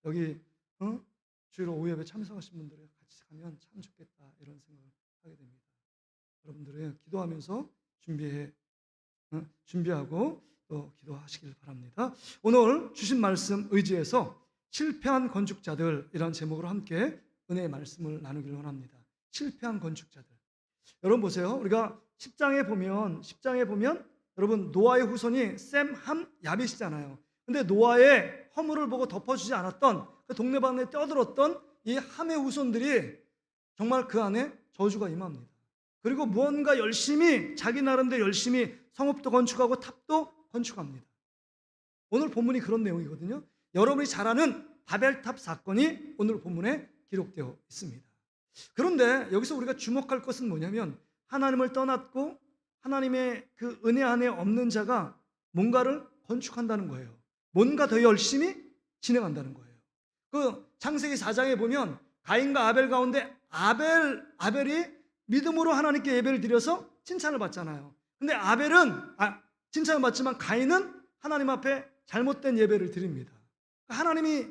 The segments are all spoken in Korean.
여기 주일로 오후예배 참석하신 분들이 같이 가면 참 좋겠다 이런 생각을 하게 됩니다. 여러분들은 기도하면서 준비하고 또 기도하시길 바랍니다. 오늘 주신 말씀 의지해서 실패한 건축자들이라는 제목으로 함께 은혜의 말씀을 나누기를 원합니다. 실패한 건축자들. 여러분 보세요. 우리가 10장에 보면 여러분 노아의 후손이 셈, 함, 야벳이잖아요. 근데 노아의 허물을 보고 덮어주지 않았던 그 동네방네 떠들었던 이 함의 후손들이 정말 그 안에 저주가 임합니다. 그리고 무언가 열심히 자기 나름대로 열심히 성읍도 건축하고 탑도 건축합니다. 오늘 본문이 그런 내용이거든요. 여러분이 잘 아는 바벨탑 사건이 오늘 본문에 기록되어 있습니다. 그런데 여기서 우리가 주목할 것은 뭐냐면 하나님을 떠났고 하나님의 그 은혜 안에 없는 자가 뭔가를 건축한다는 거예요. 뭔가 더 열심히 진행한다는 거예요. 그 창세기 4장에 보면 가인과 아벨 가운데 아벨이 믿음으로 하나님께 예배를 드려서 칭찬을 받잖아요. 근데 아벨은 칭찬을 받지만 가인은 하나님 앞에 잘못된 예배를 드립니다. 하나님이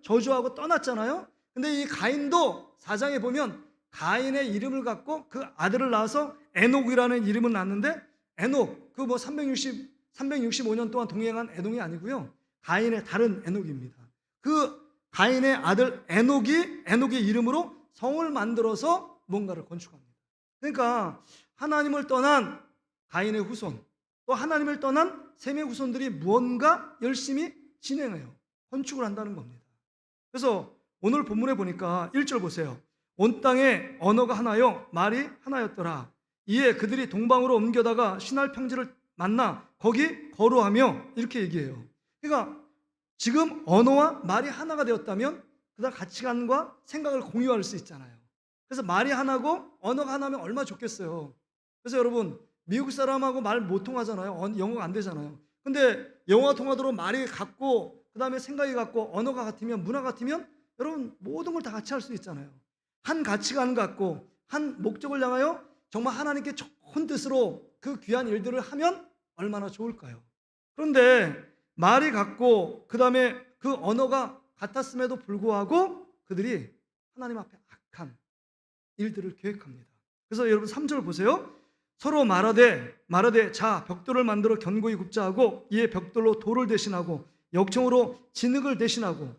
저주하고 떠났잖아요. 근데 이 가인도 4장에 보면 가인의 이름을 갖고 그 아들을 낳아서 에녹이라는 이름을 낳았는데 에녹 그 365년 동안 동행한 에녹이 아니고요. 가인의 다른 에녹입니다. 그 가인의 아들 에녹의 이름으로 성을 만들어서 뭔가를 건축합니다. 그러니까 하나님을 떠난 가인의 후손 또 하나님을 떠난 셈의 후손들이 무언가 열심히 진행해요. 건축을 한다는 겁니다. 그래서 오늘 본문에 보니까 1절 보세요. 온 땅에 언어가 하나요 말이 하나였더라. 이에 그들이 동방으로 옮겨다가 시날 평지를 만나 거기 거루하며 이렇게 얘기해요. 그러니까 지금 언어와 말이 하나가 되었다면 그다음 가치관과 생각을 공유할 수 있잖아요. 그래서 말이 하나고 언어가 하나면 얼마나 좋겠어요. 그래서 여러분 미국 사람하고 말 못 통하잖아요. 영어가 안 되잖아요. 근데 영어가 통하도록 말이 같고 그다음에 생각이 같고 언어가 같으면 문화 같으면 여러분 모든 걸 다 같이 할 수 있잖아요. 한 가치관 갖고 한 목적을 향하여 정말 하나님께 좋은 뜻으로 그 귀한 일들을 하면 얼마나 좋을까요? 그런데 말이 같고 그 다음에 그 언어가 같았음에도 불구하고 그들이 하나님 앞에 악한 일들을 계획합니다. 그래서 여러분 3절 보세요. 서로 말하되 자 벽돌을 만들어 견고히 굽자 하고 이에 벽돌로 돌을 대신하고 역청으로 진흙을 대신하고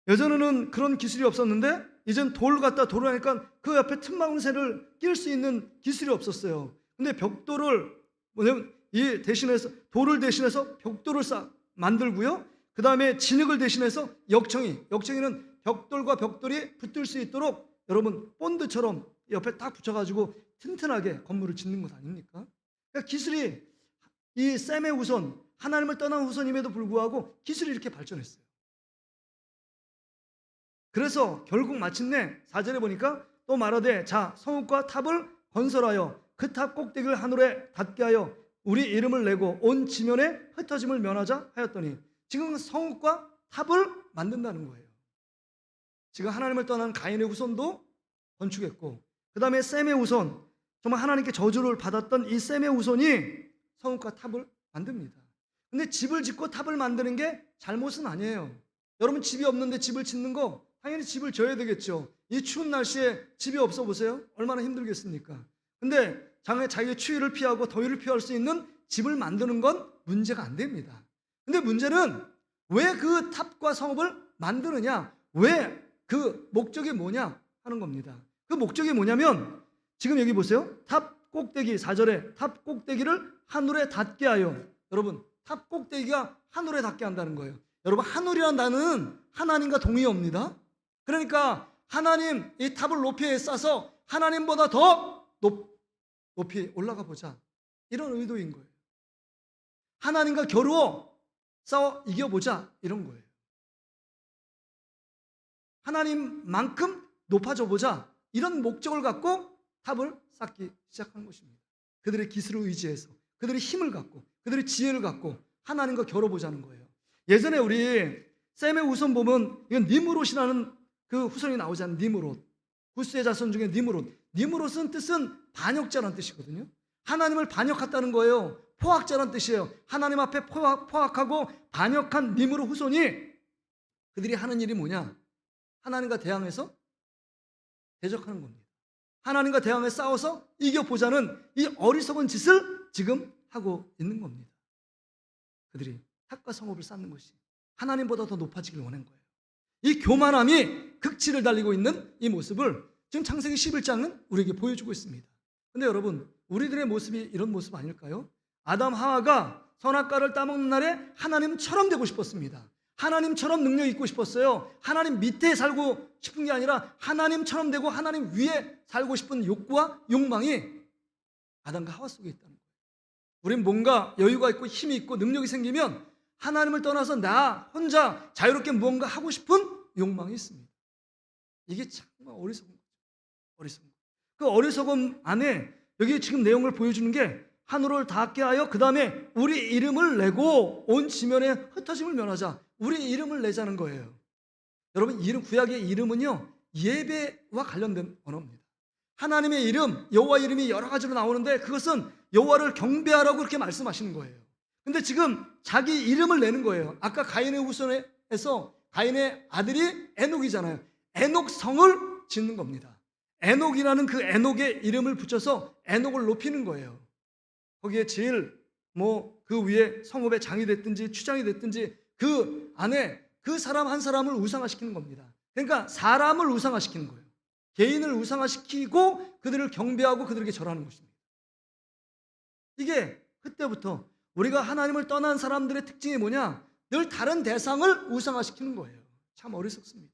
예전에는 그런 기술이 없었는데 이젠 돌을 갖다 돌을 하니까 그 옆에 틈망새를 낄 수 있는 기술이 없었어요. 근데 벽돌을 이 대신해서 돌을 대신해서 벽돌을 만들고요. 그 다음에 진흙을 대신해서 역청이는 벽돌과 벽돌이 붙을 수 있도록 여러분 본드처럼 옆에 딱 붙여가지고 튼튼하게 건물을 짓는 것 아닙니까? 그러니까 기술이 이 셈의 후손 하나님을 떠난 후손임에도 불구하고 기술이 이렇게 발전했어요. 그래서 결국 마침내 4절에 보니까 또 말하되 자 성읍과 탑을 건설하여 그 탑 꼭대기를 하늘에 닿게 하여 우리 이름을 내고 온 지면에 흩어짐을 면하자 하였더니 지금 성읍과 탑을 만든다는 거예요. 지금 하나님을 떠난 가인의 후손도 건축했고 그 다음에 셈의 후손 정말 하나님께 저주를 받았던 이 셈의 후손이 성읍과 탑을 만듭니다. 근데 집을 짓고 탑을 만드는 게 잘못은 아니에요. 여러분 집이 없는데 집을 짓는 거 당연히 집을 져야 되겠죠. 이 추운 날씨에 집이 없어 보세요. 얼마나 힘들겠습니까? 근데 자기의 추위를 피하고 더위를 피할 수 있는 집을 만드는 건 문제가 안 됩니다. 근데 문제는 왜 그 탑과 성읍을 만드느냐? 왜 그 목적이 뭐냐 하는 겁니다. 그 목적이 뭐냐면 지금 여기 보세요. 탑 꼭대기 4절에 탑 꼭대기를 하늘에 닿게 하여 여러분 탑 꼭대기가 하늘에 닿게 한다는 거예요. 여러분 하늘이라는 단어는 하나님과 동의어입니다. 그러니까 하나님 이 탑을 높이 쌓아서 하나님보다 더 높이 올라가 보자 이런 의도인 거예요. 하나님과 겨루어 싸워 이겨보자 이런 거예요. 하나님만큼 높아져 보자 이런 목적을 갖고 탑을 쌓기 시작한 것입니다. 그들의 기술을 의지해서 그들의 힘을 갖고 그들의 지혜를 갖고 하나님과 겨뤄보자는 거예요. 예전에 우리 셈의 후손 보면 이건 니므롯이라는 그 후손이 나오잖아요. 니므롯 구스의 자손 중에 니므롯은 뜻은 반역자라는 뜻이거든요. 하나님을 반역했다는 거예요. 포악자라는 뜻이에요. 하나님 앞에 포악하고 반역한 니므롯 후손이 그들이 하는 일이 뭐냐? 하나님과 대항해서 대적하는 겁니다. 하나님과 대항해 싸워서 이겨보자는 이 어리석은 짓을 지금 하고 있는 겁니다. 그들이 탑과 성읍을 쌓는 것이 하나님보다 더 높아지길 원한 거예요. 이 교만함이 극치를 달리고 있는 이 모습을 지금 창세기 11장은 우리에게 보여주고 있습니다. 근데 여러분, 우리들의 모습이 이런 모습 아닐까요? 아담 하와가 선악과를 따먹는 날에 하나님처럼 되고 싶었습니다. 하나님처럼 능력 있고 싶었어요. 하나님 밑에 살고 싶은 게 아니라 하나님처럼 되고 하나님 위에 살고 싶은 욕구와 욕망이 아담과 하와 속에 있다는 거예요. 우린 뭔가 여유가 있고 힘이 있고 능력이 생기면 하나님을 떠나서 나 혼자 자유롭게 무언가 하고 싶은 욕망이 있습니다. 이게 정말 어리석은 거죠. 어리석은 거. 그 어리석음 안에 여기 지금 내용을 보여주는 게 하늘을 닿게 하여 그 다음에 우리 이름을 내고 온 지면에 흩어짐을 면하자. 우리 이름을 내자는 거예요. 여러분, 이름, 구약의 이름은요 예배와 관련된 언어입니다. 하나님의 이름, 여호와 이름이 여러 가지로 나오는데 그것은 여호와를 경배하라고 그렇게 말씀하시는 거예요. 근데 지금 자기 이름을 내는 거예요. 아까 가인의 후손에서 가인의 아들이 에녹이잖아요. 에녹성을 짓는 겁니다. 에녹이라는 그 에녹의 이름을 붙여서 에녹을 높이는 거예요. 거기에 제일 그 위에 성읍의 장이 됐든지 추장이 됐든지 그 안에 그 사람 한 사람을 우상화시키는 겁니다. 그러니까 사람을 우상화시키는 거예요. 개인을 우상화시키고 그들을 경배하고 그들에게 절하는 것입니다. 이게 그때부터 우리가 하나님을 떠난 사람들의 특징이 뭐냐? 늘 다른 대상을 우상화시키는 거예요. 참 어리석습니다.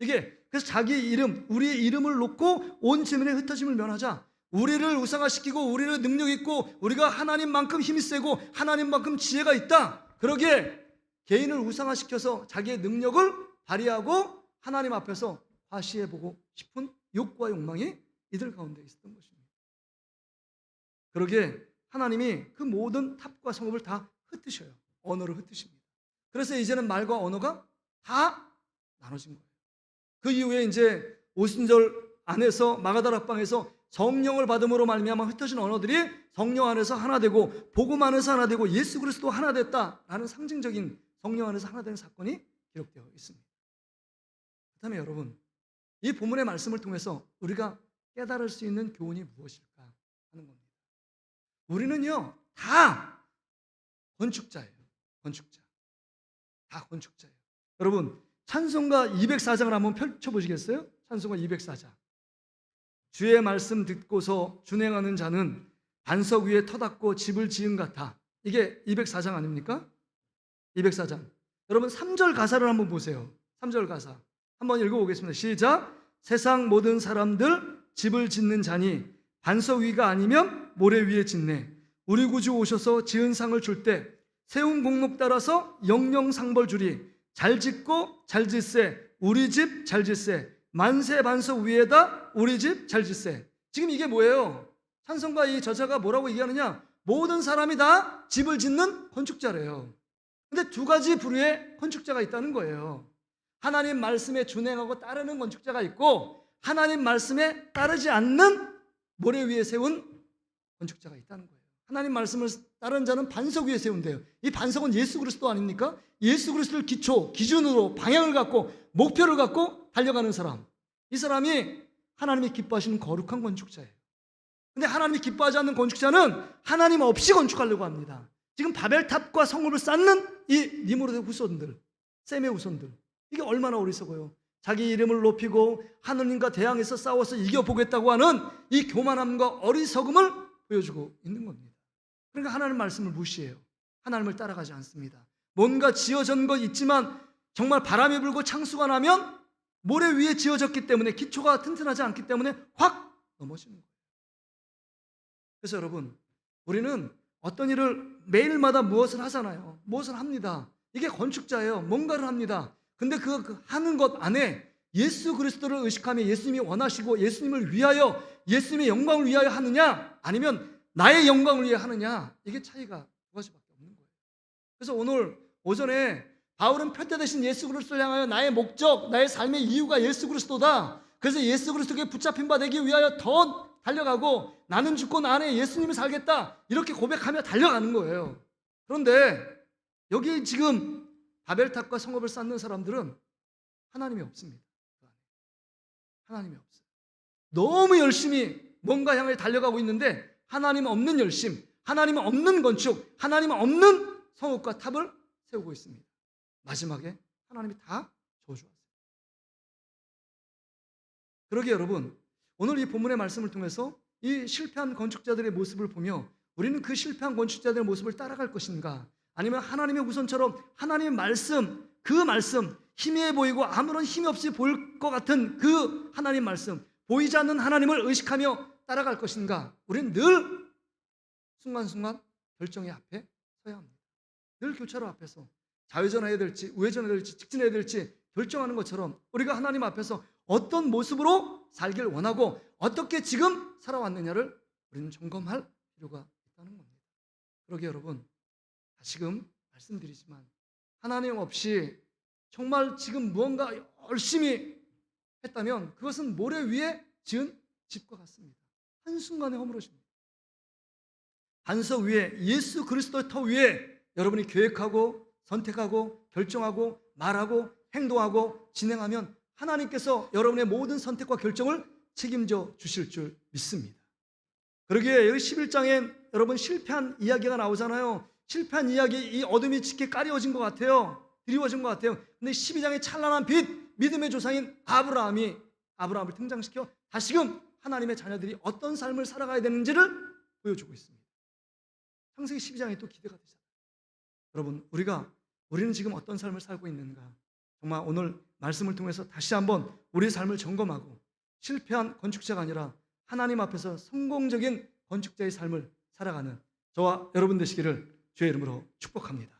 이게 그래서 자기 이름, 우리의 이름을 놓고 온 지면에 흩어짐을 면하자. 우리를 우상화시키고 우리를 능력 있고 우리가 하나님만큼 힘이 세고 하나님만큼 지혜가 있다. 그러기에 개인을 우상화시켜서 자기의 능력을 발휘하고 하나님 앞에서 과시해보고 싶은 욕구와 욕망이 이들 가운데 있었던 것입니다. 그러기에 하나님이 그 모든 탑과 성읍을 다 흩으셔요. 언어를 흩으십니다. 그래서 이제는 말과 언어가 다 나눠진 거예요. 그 이후에 이제 오순절 안에서 마가다락방에서 성령을 받음으로 말미암아 흩어진 언어들이 성령 안에서 하나 되고 복음 안에서 하나 되고 예수 그리스도 하나 됐다라는 상징적인 성령 안에서 하나 되는 사건이 기록되어 있습니다. 그다음에 여러분, 이 본문의 말씀을 통해서 우리가 깨달을 수 있는 교훈이 무엇일까 하는 겁니다. 우리는요 다 건축자예요. 건축자. 다 건축자예요. 여러분, 찬송가 204장을 한번 펼쳐보시겠어요? 찬송가 204장. 주의 말씀 듣고서 준행하는 자는 반석 위에 터닫고 집을 지은 같아. 이게 204장 아닙니까? 204장. 여러분 3절 가사를 한번 보세요. 3절 가사 한번 읽어보겠습니다. 시작. 세상 모든 사람들 집을 짓는 자니 반석 위가 아니면 모래 위에 짓네. 우리 구주 오셔서 지은 상을 줄 때 세운 공록 따라서 영영상벌 주리. 잘 짓고 잘 짓세. 우리 집 잘 짓세. 만세 반석 위에다 우리 집 잘 짓세. 지금 이게 뭐예요? 찬송가 이 저자가 뭐라고 얘기하느냐? 모든 사람이 다 집을 짓는 건축자래요. 근데 두 가지 부류의 건축자가 있다는 거예요. 하나님 말씀에 준행하고 따르는 건축자가 있고 하나님 말씀에 따르지 않는 모래 위에 세운 건축자가 있다는 거예요. 하나님 말씀을 따르는 자는 반석 위에 세운대요. 이 반석은 예수 그리스도 아닙니까? 예수 그리스도를 기준으로 방향을 갖고 목표를 갖고 달려가는 사람. 이 사람이 하나님이 기뻐하시는 거룩한 건축자예요. 근데 하나님이 기뻐하지 않는 건축자는 하나님 없이 건축하려고 합니다. 지금 바벨탑과 성읍을 쌓는 이 니므롯의 후손들, 셈의 후손들, 이게 얼마나 어리석어요. 자기 이름을 높이고 하느님과 대항해서 싸워서 이겨보겠다고 하는 이 교만함과 어리석음을 보여주고 있는 겁니다. 그러니까 하나님 말씀을 무시해요. 하나님을 따라가지 않습니다. 뭔가 지어진 것 있지만 정말 바람이 불고 창수가 나면 모래 위에 지어졌기 때문에 기초가 튼튼하지 않기 때문에 확 넘어지는 거예요. 그래서 여러분, 우리는 어떤 일을 매일마다 무엇을 하잖아요. 무엇을 합니다. 이게 건축자예요. 뭔가를 합니다. 근데 그 하는 것 안에 예수 그리스도를 의식하며 예수님이 원하시고 예수님을 위하여 예수님의 영광을 위하여 하느냐 아니면 나의 영광을 위해 하느냐, 이게 차이가 두 가지밖에 없는 거예요. 그래서 오늘 오전에 바울은 표대 대신 예수 그리스도를 향하여 나의 목적, 나의 삶의 이유가 예수 그리스도다. 그래서 예수 그리스도께 붙잡힌 바 되기 위하여 더 달려가고 나는 죽고 나 안에 예수님이 살겠다, 이렇게 고백하며 달려가는 거예요. 그런데 여기 지금 바벨탑과 성읍을 쌓는 사람들은 하나님이 없습니다. 하나님이 없어요. 너무 열심히 뭔가 향해 달려가고 있는데 하나님 없는 열심, 하나님 없는 건축, 하나님 없는 성읍과 탑을 세우고 있습니다. 마지막에 하나님이 다 저주하세요. 그러기에 여러분, 오늘 이 본문의 말씀을 통해서 이 실패한 건축자들의 모습을 보며 우리는 그 실패한 건축자들의 모습을 따라갈 것인가, 아니면 하나님의 우선처럼 하나님의 말씀, 그 말씀, 희미해 보이고 아무런 힘이 없이 보일 것 같은 그 하나님 말씀, 보이지 않는 하나님을 의식하며 따라갈 것인가, 우리는 늘 순간순간 결정의 앞에 서야 합니다. 늘 교차로 앞에서 좌회전해야 될지 우회전해야 될지 직진해야 될지 결정하는 것처럼 우리가 하나님 앞에서 어떤 모습으로 살길 원하고 어떻게 지금 살아왔느냐를 우리는 점검할 필요가 있다는 겁니다. 그러게 여러분, 다시금 말씀드리지만 하나님 없이 정말 지금 무언가 열심히 했다면 그것은 모래 위에 지은 집과 같습니다. 한순간에 허물어집니다. 반석 위에, 예수 그리스도의 터 위에 여러분이 계획하고 선택하고 결정하고 말하고 행동하고 진행하면 하나님께서 여러분의 모든 선택과 결정을 책임져 주실 줄 믿습니다. 그러기에 여기 11장에 여러분 실패한 이야기가 나오잖아요. 실패한 이야기, 이 어둠이 짙게 까리워진 것 같아요. 드리워진 것 같아요. 근데 12장의 찬란한 빛, 믿음의 조상인 아브라함을 등장시켜 다시금 하나님의 자녀들이 어떤 삶을 살아가야 되는지를 보여주고 있습니다. 창세기 12장이 또 기대가 되잖아요. 여러분, 우리는 지금 어떤 삶을 살고 있는가? 정말 오늘 말씀을 통해서 다시 한번 우리의 삶을 점검하고 실패한 건축자가 아니라 하나님 앞에서 성공적인 건축자의 삶을 살아가는 저와 여러분 되시기를 주의 이름으로 축복합니다.